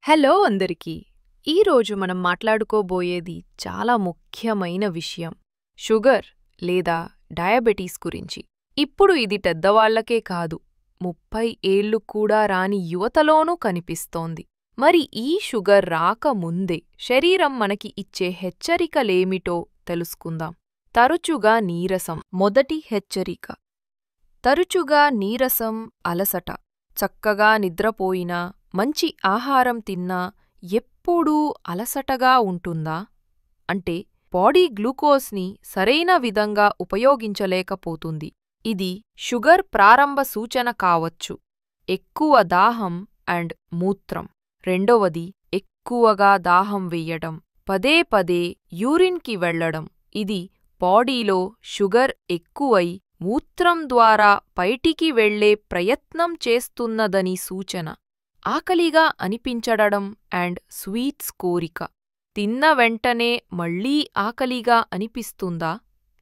Hello అందరికీ! ఈరోజు మనం మాట్లాడుకోబోయేది చాలా ముఖ్యమైన విషయం షుగర్ లేదా డయాబెటీస్ గురించి. ఇప్పుడు ఇది పెద్దవాళ్లకే కాదు, 30 ఏళ్లు కూడా రాని యువతలోనూ కనిపిస్తోంది. మరి ఈ షుగర్ రాకముందే శరీరం మనకి ఇచ్చే హెచ్చరికలేమిటో తెలుసుకుందాం. తరచుగా నీరసం. మొదటి హెచ్చరిక. తరచుగా నీరసం, అలసట. చక్కగా నిద్రపోయినా, మంచి ఆహారం తిన్నా ఎప్పుడూ అలసటగా ఉంటుందా? అంటే బాడీ గ్లూకోజ్ని సరైన విధంగా ఉపయోగించలేకపోతుంది. ఇది షుగర్ ప్రారంభ సూచన కావచ్చు. ఎక్కువ దాహం అండ్ మూత్రం. రెండవది, ఎక్కువగా దాహం వెయ్యడం, పదే పదే యూరిన్కి వెళ్లడం. ఇది బాడీలో షుగర్ ఎక్కువై మూత్రం ద్వారా బయటికి వెళ్లే ప్రయత్నం చేస్తున్నదని సూచన. ఆకలిగా అనిపించడం అండ్ స్వీట్స్ కోరిక. తిన్న వెంటనే మళ్ళీ ఆకలిగా అనిపిస్తుందా?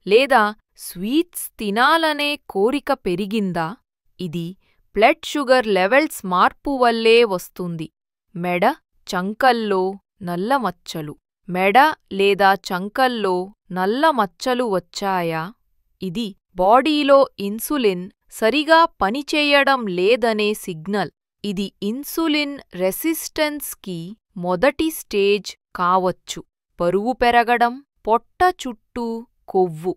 లేదా స్వీట్స్ తినాలనే కోరిక పెరిగిందా? ఇది బ్లడ్ షుగర్ లెవెల్స్ మార్పు వల్లే వస్తుంది. మెడ, చంకల్లో నల్ల మచ్చలు. మెడ లేదా చంకల్లో నల్ల మచ్చలు వచ్చాయా? ఇది బాడీలో ఇన్సులిన్ సరిగా పనిచేయడం లేదనే సిగ్నల్. ఇది ఇన్సులిన్ రెసిస్టెన్స్కి మొదటి స్టేజ్ కావచ్చు. బరువు పెరగడం, పొట్ట చుట్టూ కొవ్వు.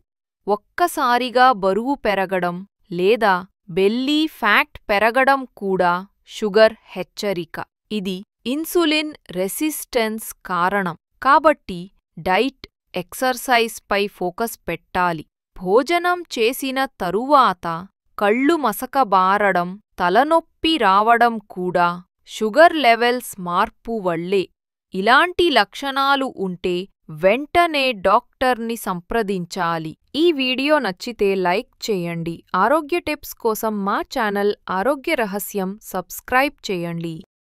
ఒక్కసారిగా బరువు పెరగడం లేదా బెల్లీ ఫ్యాట్ పెరగడం కూడా షుగర్ హెచ్చరిక. ఇది ఇన్సులిన్ రెసిస్టెన్స్ కారణం. కాబట్టి డైట్, ఎక్సర్సైజ్ పై ఫోకస్ పెట్టాలి. భోజనం చేసిన తరువాత కళ్ళు మసకబారడం, తలనొప్పి రావడం కూడా షుగర్ లెవెల్స్ మార్పు వల్లే. ఇలాంటి లక్షణాలు ఉంటే వెంటనే డాక్టర్ని సంప్రదించాలి. ఈ వీడియో నచ్చితే లైక్ చేయండి. ఆరోగ్య టిప్స్ కోసం మా ఛానల్ ఆరోగ్య రహస్యం సబ్స్క్రైబ్ చేయండి.